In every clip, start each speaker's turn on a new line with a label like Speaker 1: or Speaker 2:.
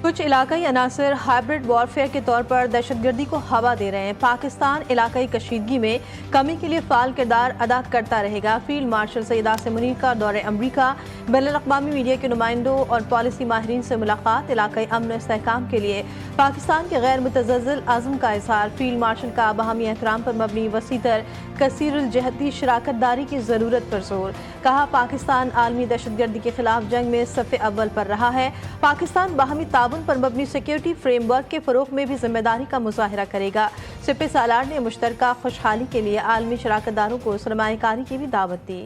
Speaker 1: कुछ इलाकाई अनासर hybrid warfare के तौर पर दहशतगर्दी को हवा दे रहे हैं। पाकिस्तान इलाकाई कशीदगी में कमी के लिए फाल किरदार अदा करता रहेगा। फील्ड मार्शल सईद आसिम मुनीर का दौरे अमरीका, बैनुल-अक़वामी मीडिया के नुमाइंदों और पॉलिसी माहिरीन से मुलाकात, इलाकाई अमन इस्तेहकाम के लिए पाकिस्तान के गैर मुतज़्ज़ल आज़म का इज़हार। फील्ड मार्शल का बाहमी एहतराम पर मबनी वसीतर कसीरुल जहती शराकत दारी की ज़रूरत पर जोर। कहा, पाकिस्तान आलमी दहशतगर्दी के खिलाफ जंग में सफ़े अव्वल पर रहा है। पाकिस्तान बाहमी ताबन पर मबनी सिक्योरिटी फ्रेमवर्क के फ़रोग़ में भी जिम्मेदारी का मुज़ाहिरा करेगा। सिपह सालार ने मुश्तरका खुशहाली के लिए आलमी शराकतदारों को सरमायाकारी की भी दावत दी।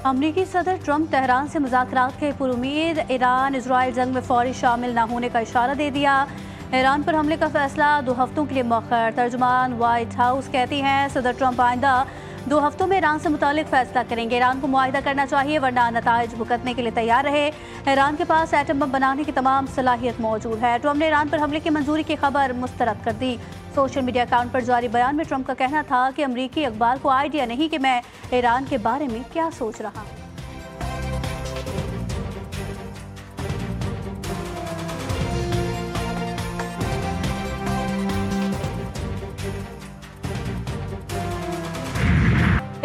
Speaker 2: अमरीकी सदर ट्रंप तेहरान से मुज़ाकरात के पुरुमीद ईरान इजराइल जंग में फौरी शामिल न होने का इशारा दे दिया। ईरान पर हमले का फैसला 2 हफ्तों के लिए मौखर। तर्जुमान व्हाइट हाउस कहती हैं सदर ट्रंप आइंदा 2 हफ्तों में ईरान से मुतालिक फैसला करेंगे। ईरान को मुआहिदा करना चाहिए वरना नताइज भुगतने के लिए तैयार रहे। ईरान के पास एटम बम बनाने की तमाम सलाहियत मौजूद है। ट्रंप ने ईरान पर हमले की मंजूरी की खबर मुस्तरद कर दी। सोशल मीडिया अकाउंट पर जारी बयान में ट्रंप का कहना था कि अमरीकी अखबार को आइडिया नहीं कि मैं ईरान के बारे में क्या सोच रहा हूँ।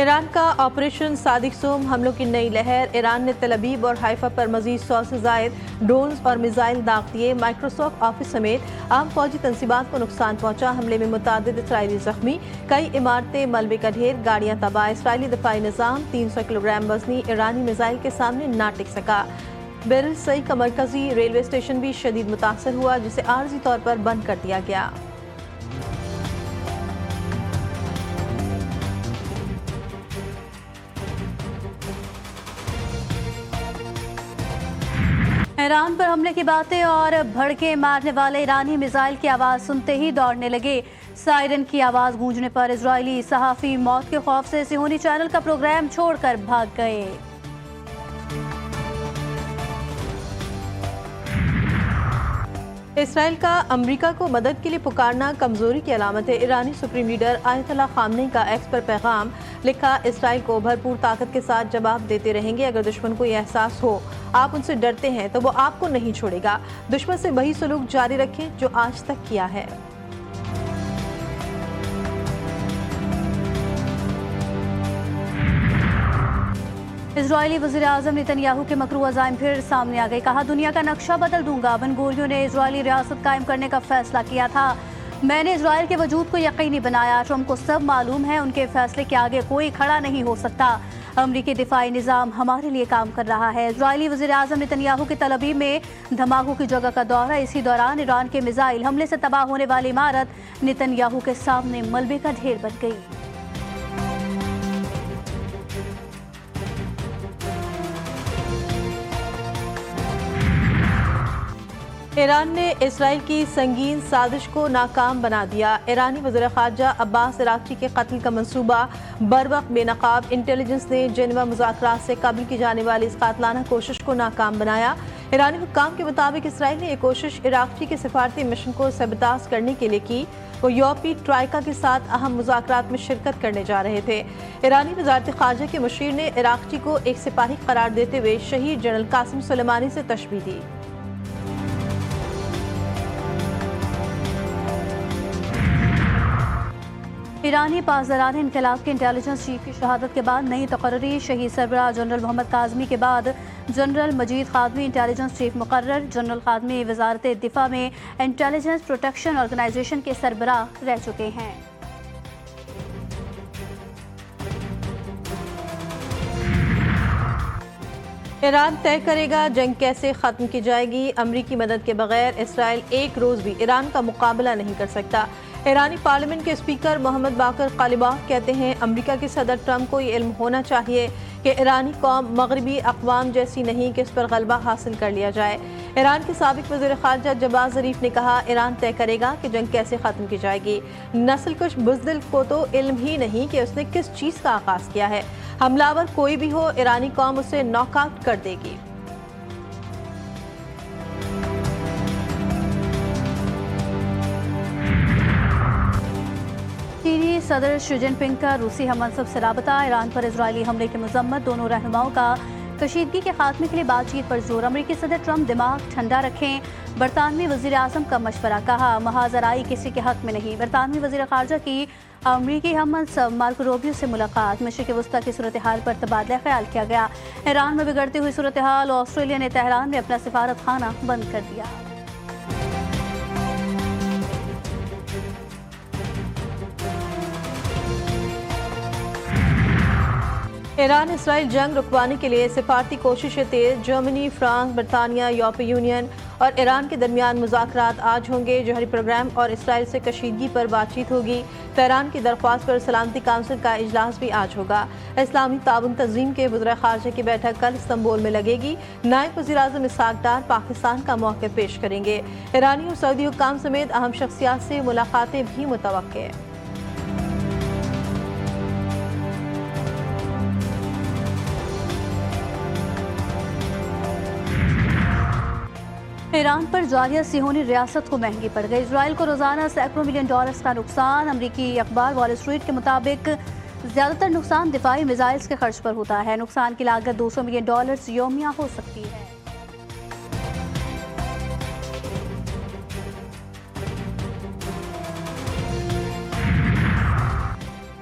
Speaker 1: ईरान का ऑपरेशन सादिक सोम हमलों की नई लहर। ईरान ने तेल अवीव और हाइफा पर मजीद 100 से जायद ड्रोन्स और मिसाइल दाग दिए। माइक्रोसॉफ्ट ऑफिस समेत आम फौजी तंसीबात को नुकसान पहुंचा। हमले में मुतादिद इसराइली जख्मी, कई इमारतें मलबे का ढेर, गाड़ियां तबाह। इसराइली दफाई निज़ाम 300 किलोग्राम वजनी ईरानी मिसाइल के सामने ना टिक सका। बेरिल सई का मरकजी रेलवे स्टेशन भी शदीद मुतासर हुआ, जिसे आर्जी तौर पर बंद कर दिया गया।
Speaker 2: ईरान पर हमले की बातें और भड़के मारने वाले ईरानी मिसाइल की आवाज़ सुनते ही दौड़ने लगे। सायरन की आवाज़ गूंजने पर इजरायली सहाफ़ी मौत के खौफ से सिहोनी चैनल का प्रोग्राम छोड़कर भाग गए।
Speaker 1: इसराइल का अमेरिका को मदद के लिए पुकारना कमजोरी की अलामत है। ईरानी सुप्रीम लीडर आयतुल्लाह खामनेई का एक्स पर पैगाम लिखा, इसराइल को भरपूर ताकत के साथ जवाब देते रहेंगे। अगर दुश्मन को यह एहसास हो आप उनसे डरते हैं तो वो आपको नहीं छोड़ेगा। दुश्मन से वही सलूक जारी रखें जो आज तक किया है।
Speaker 2: इजरायली वज़ीर-ए-आज़म नेतन्याहू के मकरू अज़ाइम फिर सामने आ गए। कहा, दुनिया का नक्शा बदल दूंगा। बन गोरियों ने इजरायली रियासत कायम करने का फैसला किया था। मैंने इजराइल के वजूद को यकीनी बनाया। ट्रंप को सब मालूम है, उनके फैसले के आगे कोई खड़ा नहीं हो सकता। अमरीकी दिफाई निज़ाम हमारे लिए काम कर रहा है। इजरायली वज़ीर-ए-आज़म नेतन्याहू के तल अवीव में धमाकों की जगह का दौरा। इसी दौरान ईरान के मिसाइल हमले से तबाह होने वाली इमारत नेतन्याहू के सामने मलबे का ढेर बन गई।
Speaker 1: ईरान ने इसराइल की संगीन साजिश को नाकाम बना दिया। ईरानी वज़ीर ख़ारजा अब्बास अराग़ची के कत्ल का मंसूबा बरवक्त बेनकाब। इंटेलिजेंस ने जेनेवा मुज़ाकरात से कबल की जाने वाली इस कातलाना कोशिश को नाकाम बनाया। ईरानी हुक्काम के मुताबिक इसराइल ने यह कोशिश अराग़ची के सिफारती मिशन को सबताज करने के लिए की। वो यूरोपीय ट्राइका के साथ अहम मुज़ाकरात में शिरकत करने जा रहे थे। ईरानी वज़ारत ख़ारजा के मुशीर ने अराग़ची को एक सिपाही करार देते हुए शहीद जनरल कासिम सुलेमानी से तशबीह दी।
Speaker 2: ईरानी पासदारान इनकलाब के इंटेलिजेंस चीफ की शहादत के बाद नई तकर्री। शहीद सरबराह जनरल मोहम्मद काज़मी के बाद जनरल मजीद खादमी इंटेलिजेंस चीफ मुकर्रर। जनरल खादमी वजारत दिफा में इंटेलिजेंस प्रोटेक्शन ऑर्गेनाइजेशन के सरबराह रह चुके हैं।
Speaker 1: ईरान तय करेगा जंग कैसे खत्म की जाएगी। अमरीकी मदद के बगैर इसराइल एक रोज भी ईरान का मुकाबला नहीं कर सकता। ईरानी पार्लियामेंट के स्पीकर मोहम्मद बाकर कालिबाफ कहते हैं, अमेरिका के सदर ट्रंप को ये इल्म होना चाहिए कि ईरानी कौम मगरबी अक़वाम जैसी नहीं कि इस पर गलबा हासिल कर लिया जाए। ईरान के साबिक वज़ीर ख़ारजा जवाद ज़रीफ ने कहा, ईरान तय करेगा कि जंग कैसे ख़त्म की जाएगी। नस्लकुश बुज़दिल को तो इल्म ही नहीं कि उसने किस चीज़ का आगाज़ किया है। हमलावर कोई भी हो, ईरानी कौम उसे नॉकआउट कर देगी।
Speaker 2: चीनी सदर शी जिनपिंग का रूसी हममनसब से राबता, ईरान पर इजरायली हमले की मजम्मत, दोनों रहनुमाओं का कशीदगी के खात्मे के लिए बातचीत पर जोर। अमरीकी सदर ट्रंप दिमाग ठंडा रखें, बरतानवी वजीर आजम का मशवरा, कहा महाजराई किसी के हक में नहीं। बरतानवी वजीर खारजा की अमरीकी हममनसब मार्को रूबियो से मुलाकात, मशरिक़ वस्ता की सूरत हाल पर तबादला ख्याल किया गया। ईरान में बिगड़ती हुई सूरत हाल, ऑस्ट्रेलिया ने तेहरान में अपना सिफारत खाना बंद कर दिया।
Speaker 1: ईरान इसराइल जंग रुकवाने के लिए सिफारती कोशिशें तेज, जर्मनी, फ्रांस, बरतानिया, यूरोपीय यूनियन और ईरान के दरमियान मुज़ाकरात आज होंगे। जौहरी प्रोग्राम और इसराइल से कशीदगी पर बातचीत होगी। तेहरान की दरख्वास्त पर सलामती काउंसिल का इजलास भी आज होगा। इस्लामी ताउन तंजीम के वज़ीर ख़ारजा की बैठक कल इस्तांबुल में लगेगी। नायब वज़ीर आज़म इसहाक डार पाकिस्तान का मौक़िफ़ पेश करेंगे। ईरानी और सऊदी हुक्काम समेत अहम शख्सियात से मुलाकातें भी मुतवक्किल हैं।
Speaker 2: ईरान पर जालिया सिहोनी रियासत को महंगी पड़ गई। इजराइल को रोजाना सैकड़ों मिलियन डॉलर्स का नुकसान। अमरीकी अखबार वॉल स्ट्रीट के मुताबिक ज्यादातर नुकसान दिफाई मिसाइल्स के खर्च पर होता है। नुकसान की लागत 200 मिलियन डॉलर्स यौमिया हो सकती है।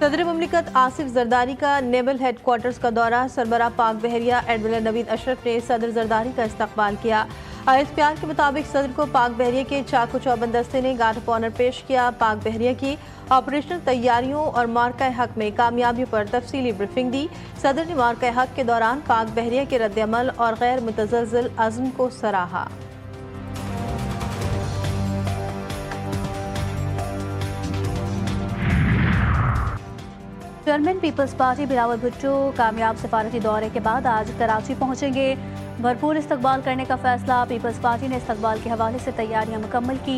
Speaker 1: सदर मुमलिकत आसिफ जरदारी का नेवल हेडक्वार्टर्स का दौरा, सरबराह पाक बहरिया एडमिरल नवीद अशरफ ने सदर जरदारी का इस्तकबाल किया। ISPR के मुताबिक सदर को पाक बहरिया के चाकू चौबंद दस्ते ने गार्ड ऑफ ऑनर पेश किया। पाक बहरिया की ऑपरेशनल तैयारियों और मार्का हक में कामयाबियों पर तफसीली ब्रीफिंग दी। सदर ने मार्का हक के दौरान पाक बहरिया के रद्द-ए-अमल और गैर मुतज़लज़ल अज़्म को सराहा।
Speaker 2: Chairman Peoples Party Bilawal Bhutto कामयाब सिफारती दौरे के बाद आज कराची पहुंचेंगे। भरपूर इस्तकबाल करने का फैसला। पीपल्स पार्टी ने इस्तकबाल के हवाले से तैयारियां मुकम्मल की।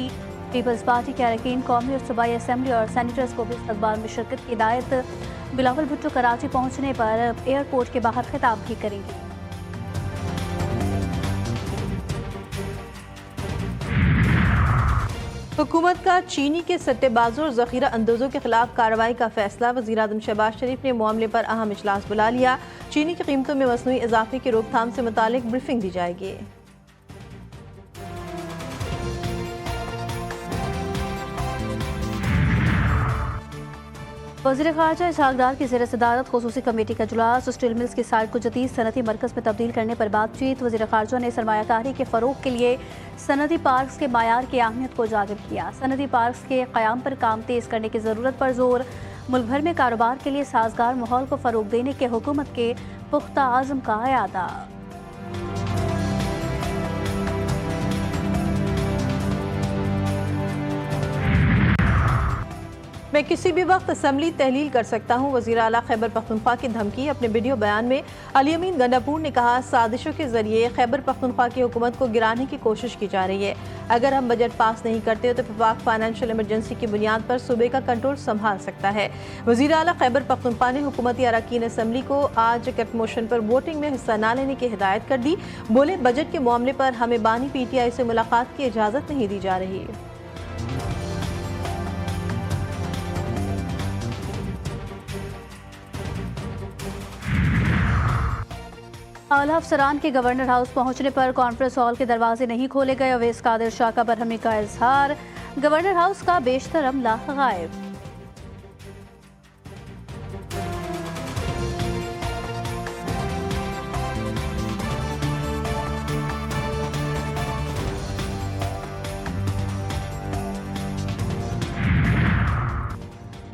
Speaker 2: पीपल्स पार्टी के अरकान कौमी और सूबाई असम्बली और सैनिटर्स को भी इस्तकबाल में शिरकत की हिदायत। बिलावल भुट्टो कराची पहुंचने पर एयरपोर्ट के बाहर खिताब भी करेंगे।
Speaker 1: हुकूमत का चीनी के सट्टेबाजों और जखीरा अंदोजों के खिलाफ कार्रवाई का फैसला। वज़ीर आज़म शहबाज शरीफ ने मामले पर अहम इजलास बुला लिया। चीनी की कीमतों में मसनूई इजाफे की रोकथाम से मुतालिक ब्रीफिंग दी जाएगी।
Speaker 2: वज़ीर ख़ारजा इसहाक डार की ज़ेर सदारत ख़ुसूसी कमेटी का इजलास। स्टील मिल्स की साइट को जदीद सनती मरकज़ में तब्दील करने पर बातचीत। वज़ीर ख़ारजा ने सरमायाकारी के फ़रोग़ के लिए सनती पार्क्स के मायार की अहमियत को उजागर किया। सनती पार्क्स के क़याम पर काम तेज़ करने की ज़रूरत पर जोर। मुल्क भर में कारोबार के लिए साजगार माहौल को फ़रोग़ देने के हुकूमत के पुख्ता आज़म का इरादा।
Speaker 1: मैं किसी भी वक्त असम्बली तहलील कर सकता हूँ, वज़ीर आला खैबर पख्तूनख्वा की धमकी। अपने वीडियो बयान में अली अमीन गंडापुर ने कहा, साजिशों के जरिए खैबर पख्तूनख्वा की हुकूमत को गिराने की कोशिश की जा रही है। अगर हम बजट पास नहीं करते तो वफाक फाइनेंशियल इमरजेंसी की बुनियाद पर सूबे का कंट्रोल संभाल सकता है। वज़ीर आला खैबर पख्तूनख्वा ने हुकूमती अरकान असम्बली को आज कट मोशन पर वोटिंग में हिस्सा न लेने की हिदायत कर दी। बोले, बजट के मामले पर हमें बानी PTI से मुलाकात की इजाज़त नहीं दी जा रही।
Speaker 2: आला अफसरान के गवर्नर हाउस पहुंचने पर कॉन्फ्रेंस हॉल के दरवाजे नहीं खोले गए। अवैस कादिर शाह का बरहमी का इजहार। गवर्नर हाउस का बेशतर अमला गायब।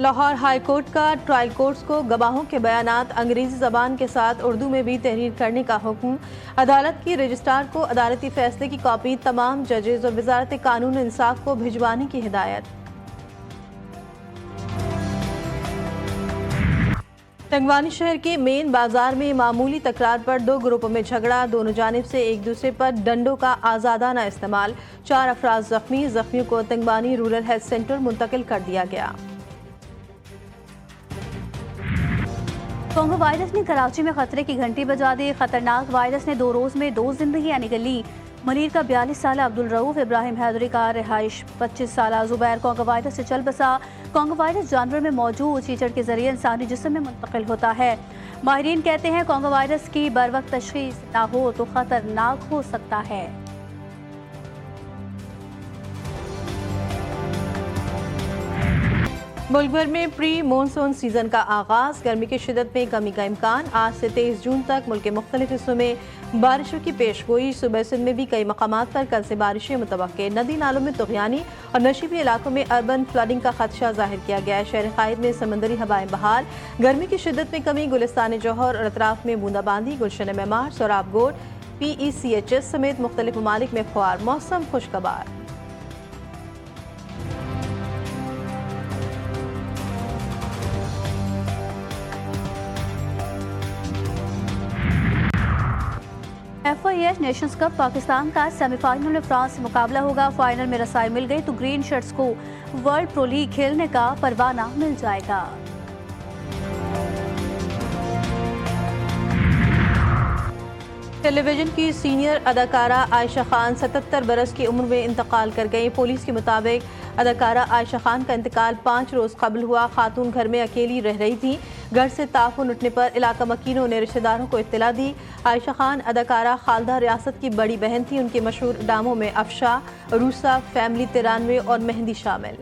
Speaker 1: लाहौर हाई कोर्ट का ट्रायल कोर्ट्स को गवाहों के बयानात अंग्रेजी ज़बान के साथ उर्दू में भी तहरीर करने का हुक्म। अदालत की रजिस्ट्रार को अदालती फैसले की कॉपी तमाम जजेज और वजारत कानून इंसाफ को भिजवाने की हिदायत। तंगवानी शहर के मेन बाजार में मामूली तकरार पर दो ग्रुपों में झगड़ा। दोनों जानिब से एक दूसरे पर डंडों का आज़ादाना इस्तेमाल। 4 अफराद जख्मी। जख्मियों को तंगवानी रूरल हेल्थ सेंटर मुंतकिल कर दिया गया।
Speaker 2: कोंगो वायरस ने कराची में खतरे की घंटी बजा दी। खतरनाक वायरस ने 2 रोज में 2 जिंदगियां निगली। मनीर का 42 साल अब्दुल रऊफ, इब्राहिम हैदरी का रिहाइश 25 साल जुबैर कोंगो वायरस से चल बसा। कॉन्गो वायरस जानवर में मौजूद चीचड़ के जरिए इंसानी जिस्म में मुंतकिल होता है। माहिरीन कहते हैं कॉन्गो वायरस की बरवक्त तशखीस ना हो तो खतरनाक हो सकता है।
Speaker 1: मुल्क भर में प्री मानसून सीजन का आगाज, गर्मी की शिदत में कमी का इम्कान। आज से 23 जून तक मुल्क के मुख्तलिफ हिस्सों में बारिशों की पेशगोई। सुबह सिंध में भी कई मकामात पर कल से बारिशें मुतवक्के। नदी नालों में तुग़यानी और नशीबी इलाकों में अर्बन फ्लडिंग का खदशा जाहिर किया गया है। शहर कायद में समंदरी हवाएं बहाल, गर्मी की शिदत में कमी। गुलिस्तान जौहर और अतराफ में बूंदाबांदी। गुलशन मेमार, सोराबगोड, PECHS समेत मुख्तलिफ ममालिक में ख्वार। मौसम खुशगवार।
Speaker 2: FIH नेशंस कप पाकिस्तान का सेमीफाइनल में फ्रांस से मुकाबला होगा। फाइनल में रसाई मिल गई तो ग्रीन शर्ट्स को वर्ल्ड प्रो लीग खेलने का परवाना मिल जाएगा।
Speaker 1: टेलीविजन की सीनियर अदाकारा आयशा खान 77 बरस की उम्र में इंतकाल कर गई। पुलिस के मुताबिक अदाकारा आयशा खान का इंतकाल 5 रोज कबल हुआ। खातून घर में अकेली रह रही थी। घर से ताफुन उठने पर इलाका मकीनों ने रिश्तेदारों को इत्तला दी। आयशा खान अदाकारा खालदा रियासत की बड़ी बहन थी। उनके मशहूर डामों में अफशा, रूसा, फैमिली 93 और मेहंदी शामिल।